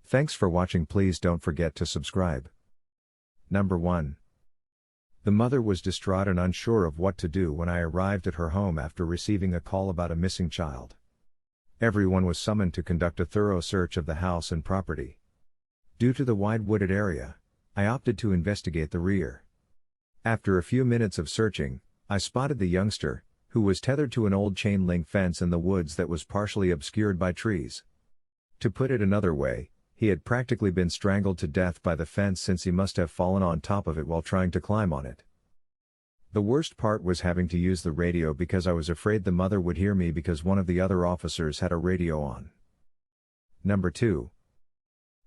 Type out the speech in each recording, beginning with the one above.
Thanks for watching. Please don't forget to subscribe. Number 1. The mother was distraught and unsure of what to do when I arrived at her home after receiving a call about a missing child. Everyone was summoned to conduct a thorough search of the house and property. Due to the wide wooded area, I opted to investigate the rear. After a few minutes of searching, I spotted the youngster, who was tethered to an old chain link fence in the woods that was partially obscured by trees. To put it another way, he had practically been strangled to death by the fence, since he must have fallen on top of it while trying to climb on it. The worst part was having to use the radio because I was afraid the mother would hear me because one of the other officers had a radio on. Number 2.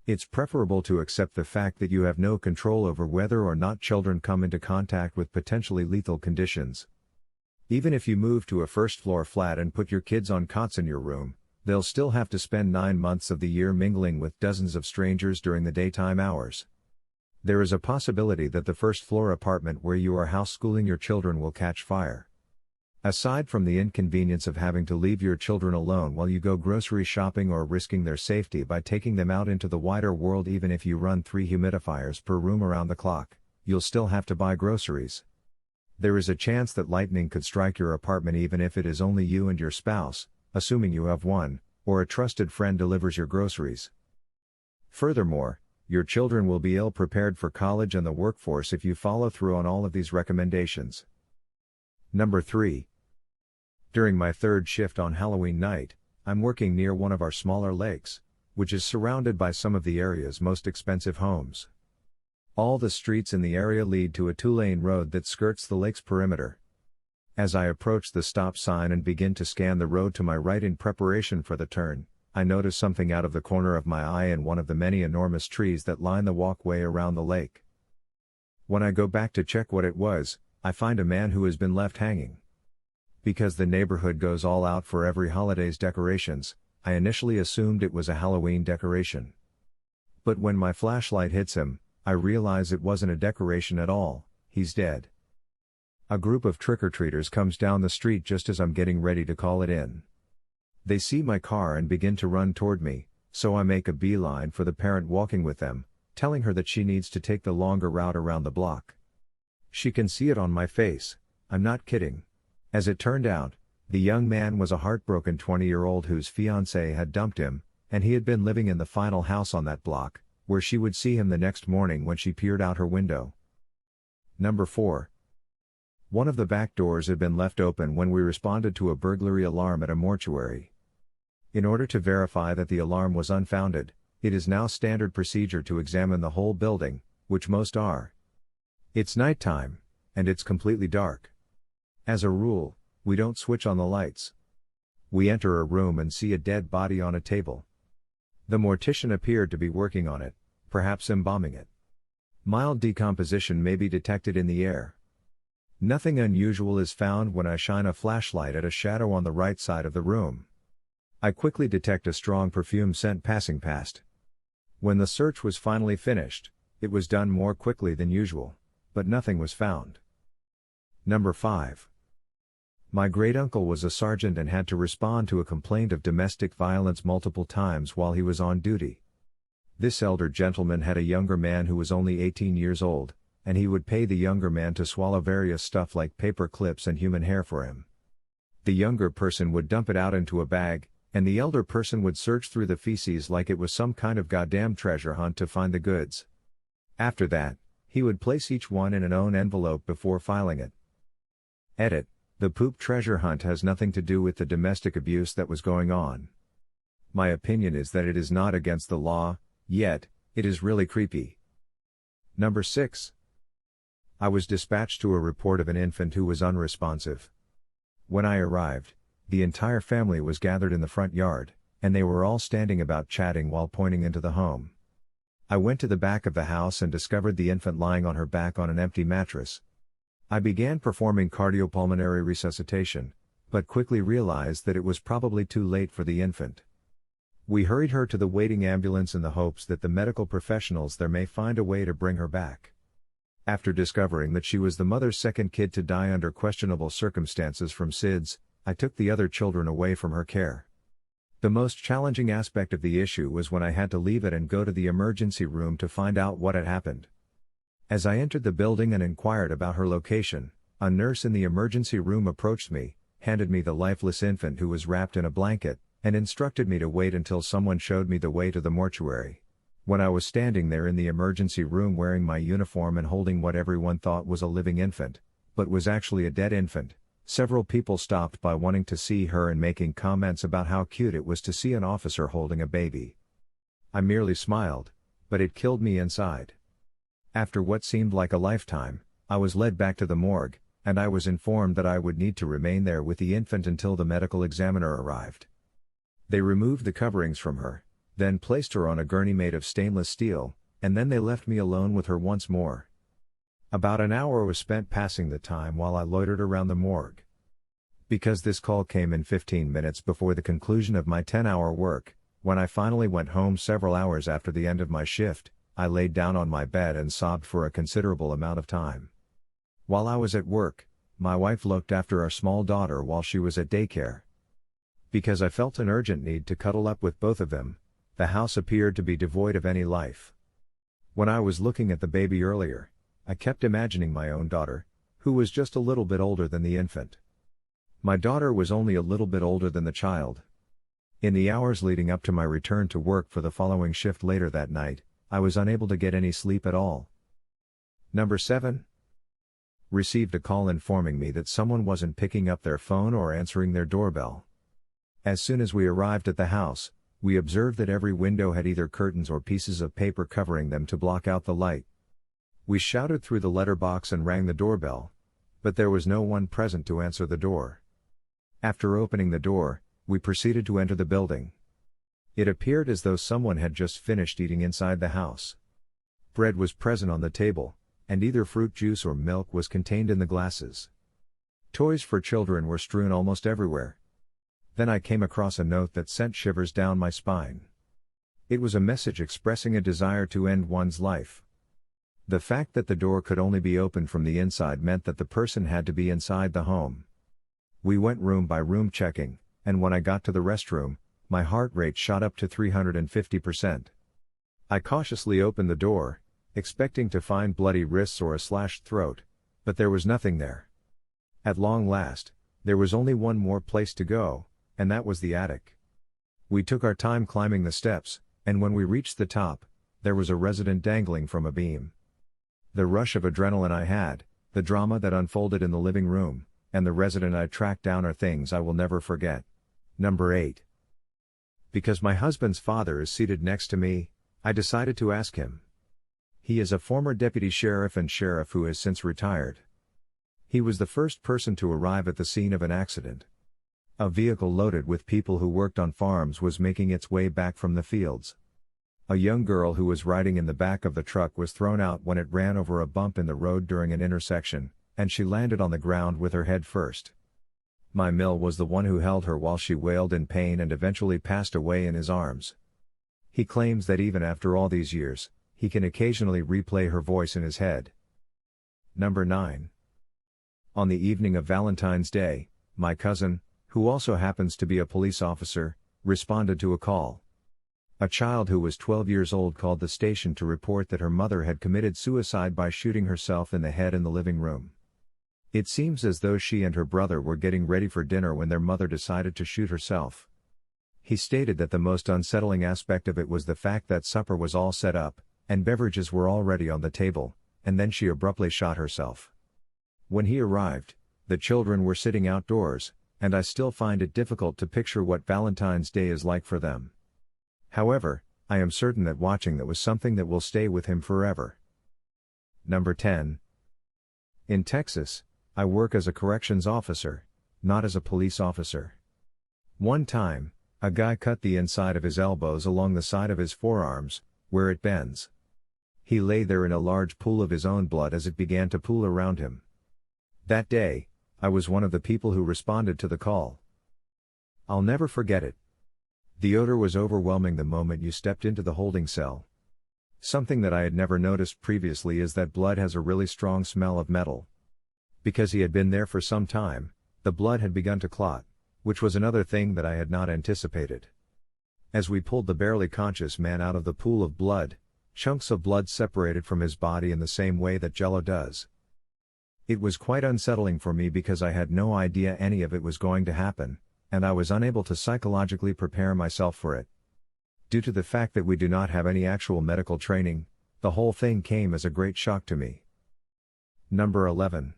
It's preferable to accept the fact that you have no control over whether or not children come into contact with potentially lethal conditions. Even if you move to a first-floor flat and put your kids on cots in your room, they'll still have to spend 9 months of the year mingling with dozens of strangers during the daytime hours. There is a possibility that the first-floor apartment where you are house-schooling your children will catch fire. Aside from the inconvenience of having to leave your children alone while you go grocery shopping or risking their safety by taking them out into the wider world, even if you run 3 humidifiers per room around the clock, you'll still have to buy groceries. There is a chance that lightning could strike your apartment even if it is only you and your spouse, assuming you have one, or a trusted friend delivers your groceries. Furthermore, your children will be ill-prepared for college and the workforce if you follow through on all of these recommendations. Number 3. During my third shift on Halloween night, I'm working near one of our smaller lakes, which is surrounded by some of the area's most expensive homes. All the streets in the area lead to a 2-lane road that skirts the lake's perimeter. As I approach the stop sign and begin to scan the road to my right in preparation for the turn, I notice something out of the corner of my eye in one of the many enormous trees that line the walkway around the lake. When I go back to check what it was, I find a man who has been left hanging. Because the neighborhood goes all out for every holiday's decorations, I initially assumed it was a Halloween decoration. But when my flashlight hits him, I realize it wasn't a decoration at all. He's dead. A group of trick-or-treaters comes down the street just as I'm getting ready to call it in. They see my car and begin to run toward me, so I make a beeline for the parent walking with them, telling her that she needs to take the longer route around the block. She can see it on my face, I'm not kidding. As it turned out, the young man was a heartbroken 20-year-old whose fiancée had dumped him, and he had been living in the final house on that block, where she would see him the next morning when she peered out her window. Number 4. One of the back doors had been left open when we responded to a burglary alarm at a mortuary. In order to verify that the alarm was unfounded, it is now standard procedure to examine the whole building, which most are. It's nighttime, and it's completely dark. As a rule, we don't switch on the lights. We enter a room and see a dead body on a table. The mortician appeared to be working on it, perhaps embalming it. Mild decomposition may be detected in the air. Nothing unusual is found when I shine a flashlight at a shadow on the right side of the room. I quickly detect a strong perfume scent passing past. When the search was finally finished, it was done more quickly than usual, but nothing was found. Number 5. My great-uncle was a sergeant and had to respond to a complaint of domestic violence multiple times while he was on duty. This elder gentleman had a younger man who was only 18 years old, and he would pay the younger man to swallow various stuff like paper clips and human hair for him. The younger person would dump it out into a bag, and the elder person would search through the feces like it was some kind of goddamn treasure hunt to find the goods. After that, he would place each one in an own envelope before filing it. Edit: the poop treasure hunt has nothing to do with the domestic abuse that was going on. My opinion is that it is not against the law, yet, it is really creepy. Number 6. I was dispatched to a report of an infant who was unresponsive. When I arrived, the entire family was gathered in the front yard, and they were all standing about chatting while pointing into the home. I went to the back of the house and discovered the infant lying on her back on an empty mattress. I began performing cardiopulmonary resuscitation, but quickly realized that it was probably too late for the infant. We hurried her to the waiting ambulance in the hopes that the medical professionals there may find a way to bring her back. After discovering that she was the mother's second kid to die under questionable circumstances from SIDS, I took the other children away from her care. The most challenging aspect of the issue was when I had to leave it and go to the emergency room to find out what had happened. As I entered the building and inquired about her location, a nurse in the emergency room approached me, handed me the lifeless infant who was wrapped in a blanket, and instructed me to wait until someone showed me the way to the mortuary. When I was standing there in the emergency room wearing my uniform and holding what everyone thought was a living infant, but was actually a dead infant, several people stopped by wanting to see her and making comments about how cute it was to see an officer holding a baby. I merely smiled, but it killed me inside. After what seemed like a lifetime, I was led back to the morgue, and I was informed that I would need to remain there with the infant until the medical examiner arrived. They removed the coverings from her, then placed her on a gurney made of stainless steel, and then they left me alone with her once more. About an hour was spent passing the time while I loitered around the morgue. Because this call came in 15 minutes before the conclusion of my 10-hour work, when I finally went home several hours after the end of my shift, I laid down on my bed and sobbed for a considerable amount of time. While I was at work, my wife looked after our small daughter while she was at daycare. Because I felt an urgent need to cuddle up with both of them, the house appeared to be devoid of any life. When I was looking at the baby earlier, I kept imagining my own daughter, who was just a little bit older than the infant. My daughter was only a little bit older than the child. In the hours leading up to my return to work for the following shift later that night, I was unable to get any sleep at all. Number 7. Received a call informing me that someone wasn't picking up their phone or answering their doorbell. As soon as we arrived at the house, we observed that every window had either curtains or pieces of paper covering them to block out the light. We shouted through the letterbox and rang the doorbell, but there was no one present to answer the door. After opening the door, we proceeded to enter the building. It appeared as though someone had just finished eating inside the house. Bread was present on the table, and either fruit juice or milk was contained in the glasses. Toys for children were strewn almost everywhere. Then I came across a note that sent shivers down my spine. It was a message expressing a desire to end one's life. The fact that the door could only be opened from the inside meant that the person had to be inside the home. We went room by room checking, and when I got to the restroom, my heart rate shot up to 350%. I cautiously opened the door, expecting to find bloody wrists or a slashed throat, but there was nothing there. At long last, there was only one more place to go, and that was the attic. We took our time climbing the steps, and when we reached the top, there was a resident dangling from a beam. The rush of adrenaline I had, the drama that unfolded in the living room, and the resident I tracked down are things I will never forget. Number 8. Because my husband's father is seated next to me, I decided to ask him. He is a former deputy sheriff and sheriff who has since retired. He was the first person to arrive at the scene of an accident. A vehicle loaded with people who worked on farms was making its way back from the fields. A young girl who was riding in the back of the truck was thrown out when it ran over a bump in the road during an intersection, and she landed on the ground with her head first. My mill was the one who held her while she wailed in pain and eventually passed away in his arms. He claims that even after all these years, he can occasionally replay her voice in his head. Number 9. On the evening of Valentine's Day, my cousin, who also happens to be a police officer, responded to a call. A child who was 12 years old called the station to report that her mother had committed suicide by shooting herself in the head in the living room. It seems as though she and her brother were getting ready for dinner when their mother decided to shoot herself. He stated that the most unsettling aspect of it was the fact that supper was all set up, and beverages were already on the table, and then she abruptly shot herself. When he arrived, the children were sitting outdoors, and I still find it difficult to picture what Valentine's Day is like for them. However, I am certain that watching that was something that will stay with him forever. Number 10. In Texas, I work as a corrections officer, not as a police officer. One time, a guy cut the inside of his elbows along the side of his forearms, where it bends. He lay there in a large pool of his own blood as it began to pool around him. That day, I was one of the people who responded to the call. I'll never forget it. The odor was overwhelming the moment you stepped into the holding cell. Something that I had never noticed previously is that blood has a really strong smell of metal. Because he had been there for some time, the blood had begun to clot, which was another thing that I had not anticipated. As we pulled the barely conscious man out of the pool of blood, chunks of blood separated from his body in the same way that Jello does. It was quite unsettling for me because I had no idea any of it was going to happen, and I was unable to psychologically prepare myself for it. Due to the fact that we do not have any actual medical training, the whole thing came as a great shock to me. Number 11.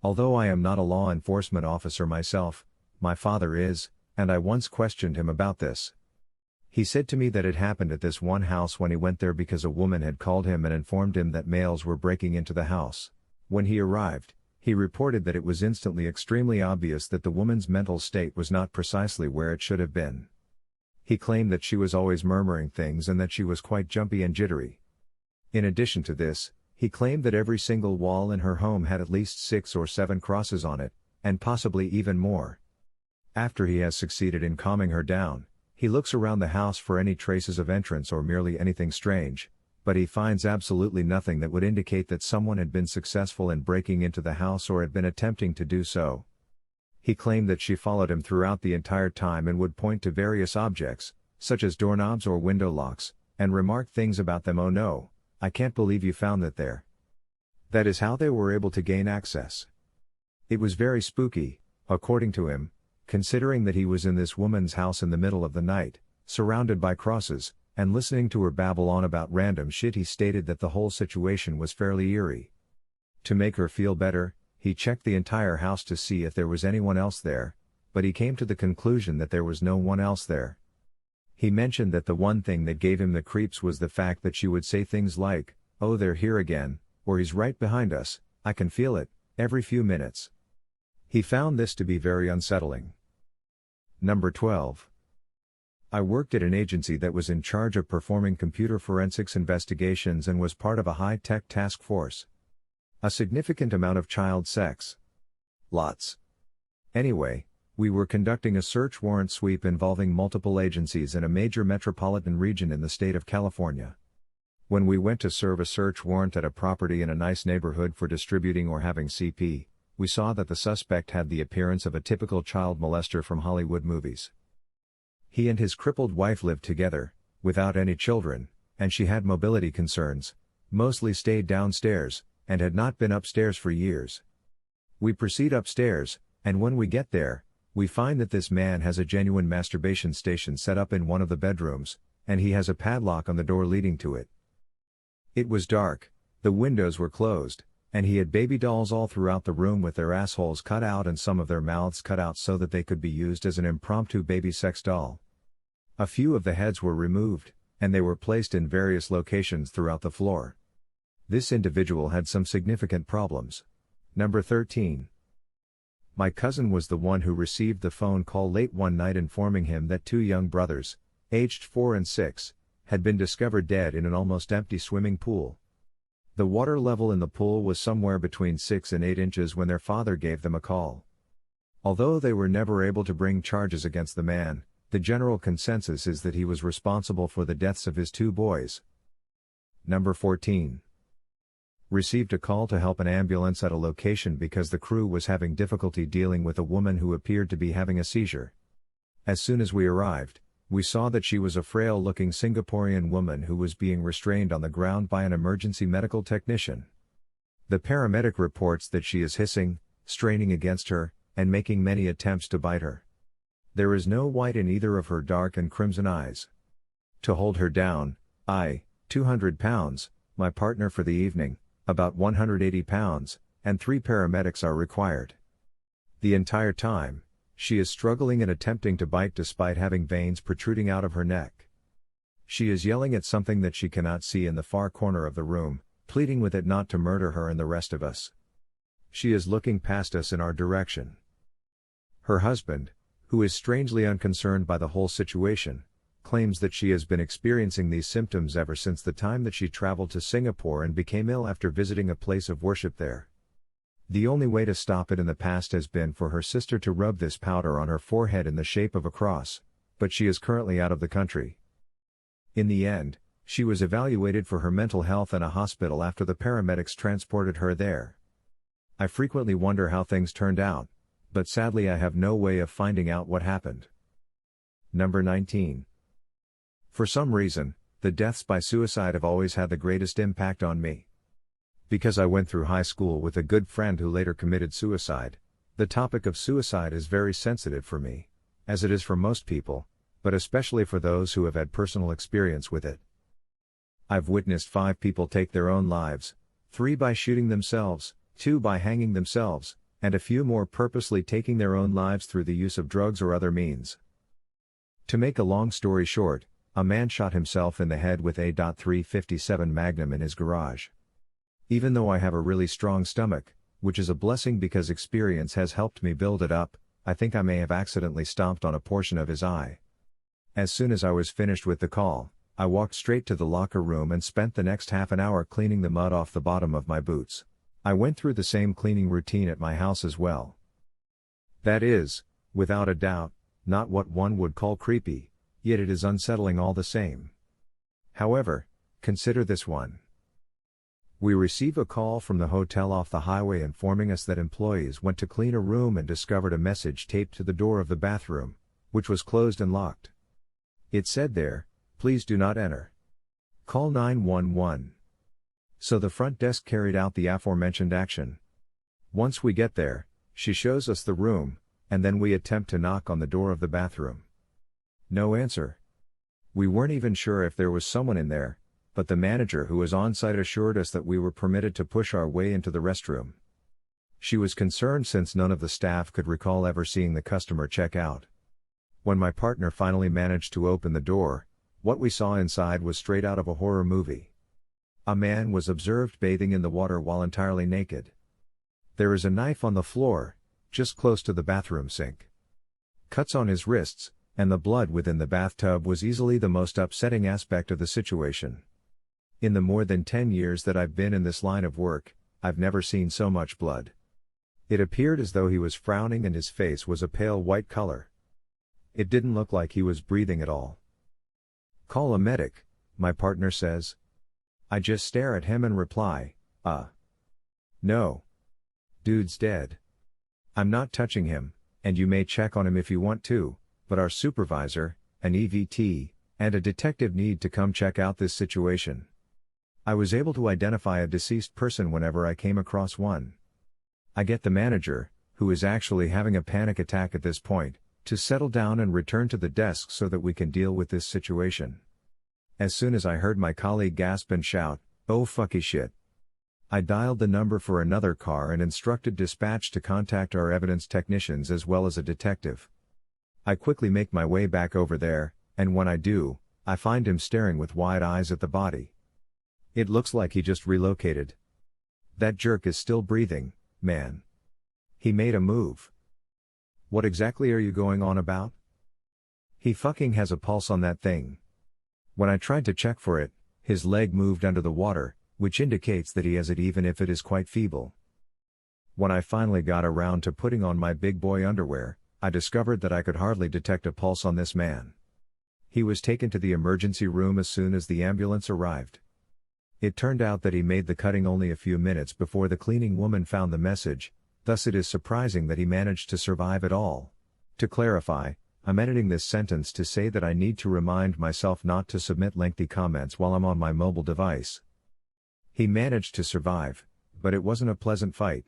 Although I am not a law enforcement officer myself, my father is, and I once questioned him about this. He said to me that it happened at this one house when he went there because a woman had called him and informed him that males were breaking into the house. When he arrived, he reported that it was instantly extremely obvious that the woman's mental state was not precisely where it should have been. He claimed that she was always murmuring things and that she was quite jumpy and jittery. In addition to this, he claimed that every single wall in her home had at least 6 or 7 crosses on it, and possibly even more. After he has succeeded in calming her down, he looks around the house for any traces of entrance or merely anything strange, but he finds absolutely nothing that would indicate that someone had been successful in breaking into the house or had been attempting to do so. He claimed that she followed him throughout the entire time and would point to various objects, such as doorknobs or window locks, and remark things about them. "Oh no, I can't believe you found that there." That is how they were able to gain access. It was very spooky, according to him, considering that he was in this woman's house in the middle of the night, surrounded by crosses, and listening to her babble on about random shit. He stated that the whole situation was fairly eerie. To make her feel better, he checked the entire house to see if there was anyone else there, but he came to the conclusion that there was no one else there. He mentioned that the one thing that gave him the creeps was the fact that she would say things like, "Oh, they're here again," or "He's right behind us, I can feel it," every few minutes. He found this to be very unsettling. Number 12. I worked at an agency that was in charge of performing computer forensics investigations and was part of a high-tech task force. A significant amount of child sex. Lots. Anyway, we were conducting a search warrant sweep involving multiple agencies in a major metropolitan region in the state of California. When we went to serve a search warrant at a property in a nice neighborhood for distributing or having CP, we saw that the suspect had the appearance of a typical child molester from Hollywood movies. He and his crippled wife lived together, without any children, and she had mobility concerns, mostly stayed downstairs, and had not been upstairs for years. We proceed upstairs, and when we get there, we find that this man has a genuine masturbation station set up in one of the bedrooms, and he has a padlock on the door leading to it. It was dark, the windows were closed, and he had baby dolls all throughout the room with their assholes cut out and some of their mouths cut out so that they could be used as an impromptu baby sex doll. A few of the heads were removed, and they were placed in various locations throughout the floor. This individual had some significant problems. Number 13. My cousin was the one who received the phone call late one night informing him that 2 young brothers, aged 4 and 6, had been discovered dead in an almost empty swimming pool. The water level in the pool was somewhere between 6 and 8 inches when their father gave them a call. Although they were never able to bring charges against the man, the general consensus is that he was responsible for the deaths of his 2 boys. Number 14. Received a call to help an ambulance at a location because the crew was having difficulty dealing with a woman who appeared to be having a seizure. As soon as we arrived, we saw that she was a frail-looking Singaporean woman who was being restrained on the ground by an emergency medical technician. The paramedic reports that she is hissing, straining against her, and making many attempts to bite her. There is no white in either of her dark and crimson eyes. To hold her down, 200 pounds, my partner for the evening, about 180 pounds, and 3 paramedics are required. The entire time, she is struggling and attempting to bite despite having veins protruding out of her neck. She is yelling at something that she cannot see in the far corner of the room, pleading with it not to murder her and the rest of us. She is looking past us in our direction. Her husband, who is strangely unconcerned by the whole situation, claims that she has been experiencing these symptoms ever since the time that she traveled to Singapore and became ill after visiting a place of worship there. The only way to stop it in the past has been for her sister to rub this powder on her forehead in the shape of a cross, but she is currently out of the country. In the end, she was evaluated for her mental health in a hospital after the paramedics transported her there. I frequently wonder how things turned out, but sadly I have no way of finding out what happened. Number 19. For some reason, the deaths by suicide have always had the greatest impact on me. Because I went through high school with a good friend who later committed suicide, the topic of suicide is very sensitive for me, as it is for most people, but especially for those who have had personal experience with it. I've witnessed 5 people take their own lives, 3 by shooting themselves, 2 by hanging themselves, and a few more purposely taking their own lives through the use of drugs or other means. To make a long story short, a man shot himself in the head with a .357 Magnum in his garage. Even though I have a really strong stomach, which is a blessing because experience has helped me build it up, I think I may have accidentally stomped on a portion of his eye. As soon as I was finished with the call, I walked straight to the locker room and spent the next half an hour cleaning the mud off the bottom of my boots. I went through the same cleaning routine at my house as well. That is, without a doubt, not what one would call creepy, yet it is unsettling all the same. However, consider this one. We receive a call from the hotel off the highway informing us that employees went to clean a room and discovered a message taped to the door of the bathroom, which was closed and locked. It said there, "Please do not enter. Call 911. So the front desk carried out the aforementioned action. Once we get there, she shows us the room, and then we attempt to knock on the door of the bathroom. No answer. We weren't even sure if there was someone in there, but the manager who was on site assured us that we were permitted to push our way into the restroom. She was concerned since none of the staff could recall ever seeing the customer check out. When my partner finally managed to open the door, what we saw inside was straight out of a horror movie. A man was observed bathing in the water while entirely naked. There is a knife on the floor, just close to the bathroom sink. Cuts on his wrists, and the blood within the bathtub was easily the most upsetting aspect of the situation. In the more than 10 years that I've been in this line of work, I've never seen so much blood. It appeared as though he was frowning and his face was a pale white color. It didn't look like he was breathing at all. Call a medic, my partner says. I just stare at him and reply, no. Dude's dead. I'm not touching him, and you may check on him if you want to, but our supervisor, an EVT, and a detective need to come check out this situation. I was able to identify a deceased person whenever I came across one. I get the manager, who is actually having a panic attack at this point, to settle down and return to the desk so that we can deal with this situation. As soon as I heard my colleague gasp and shout, "Oh fucky shit," I dialed the number for another car and instructed dispatch to contact our evidence technicians as well as a detective. I quickly make my way back over there, and when I do, I find him staring with wide eyes at the body. It looks like he just relocated. That jerk is still breathing, man. He made a move. What exactly are you going on about? He fucking has a pulse on that thing. When I tried to check for it, his leg moved under the water, which indicates that he has it even if it is quite feeble. When I finally got around to putting on my big boy underwear, I discovered that I could hardly detect a pulse on this man. He was taken to the emergency room as soon as the ambulance arrived. It turned out that he made the cutting only a few minutes before the cleaning woman found the message, thus it is surprising that he managed to survive at all. To clarify, I'm editing this sentence to say that I need to remind myself not to submit lengthy comments while I'm on my mobile device. He managed to survive, but it wasn't a pleasant fight.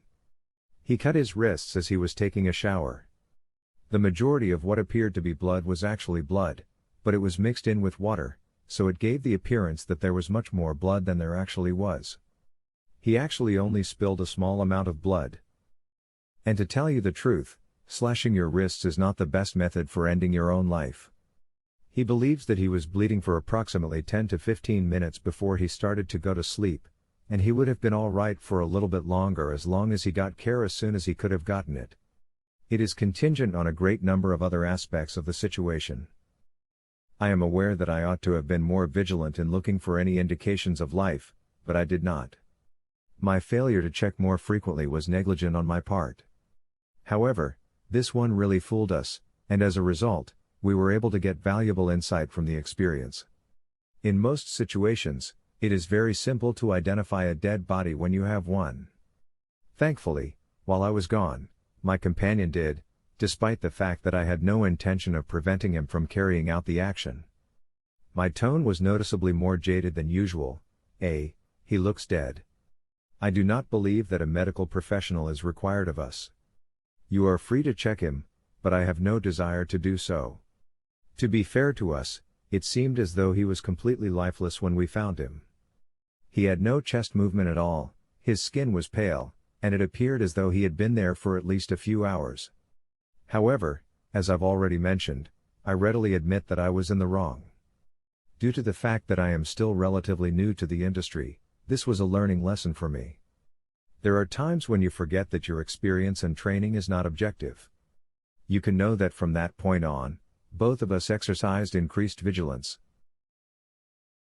He cut his wrists as he was taking a shower. The majority of what appeared to be blood was actually blood, but it was mixed in with water, so it gave the appearance that there was much more blood than there actually was. He actually only spilled a small amount of blood. And to tell you the truth, slashing your wrists is not the best method for ending your own life. He believes that he was bleeding for approximately 10 to 15 minutes before he started to go to sleep, and he would have been all right for a little bit longer as long as he got care as soon as he could have gotten it. It is contingent on a great number of other aspects of the situation. I am aware that I ought to have been more vigilant in looking for any indications of life, but I did not. My failure to check more frequently was negligent on my part. However, this one really fooled us, and as a result, we were able to get valuable insight from the experience. In most situations, it is very simple to identify a dead body when you have one. Thankfully, while I was gone, my companion did, despite the fact that I had no intention of preventing him from carrying out the action. My tone was noticeably more jaded than usual. He looks dead. I do not believe that a medical professional is required of us. You are free to check him, but I have no desire to do so. To be fair to us, it seemed as though he was completely lifeless when we found him. He had no chest movement at all, his skin was pale, and it appeared as though he had been there for at least a few hours. However, as I've already mentioned, I readily admit that I was in the wrong. Due to the fact that I am still relatively new to the industry, this was a learning lesson for me. There are times when you forget that your experience and training is not objective. You can know that from that point on, both of us exercised increased vigilance.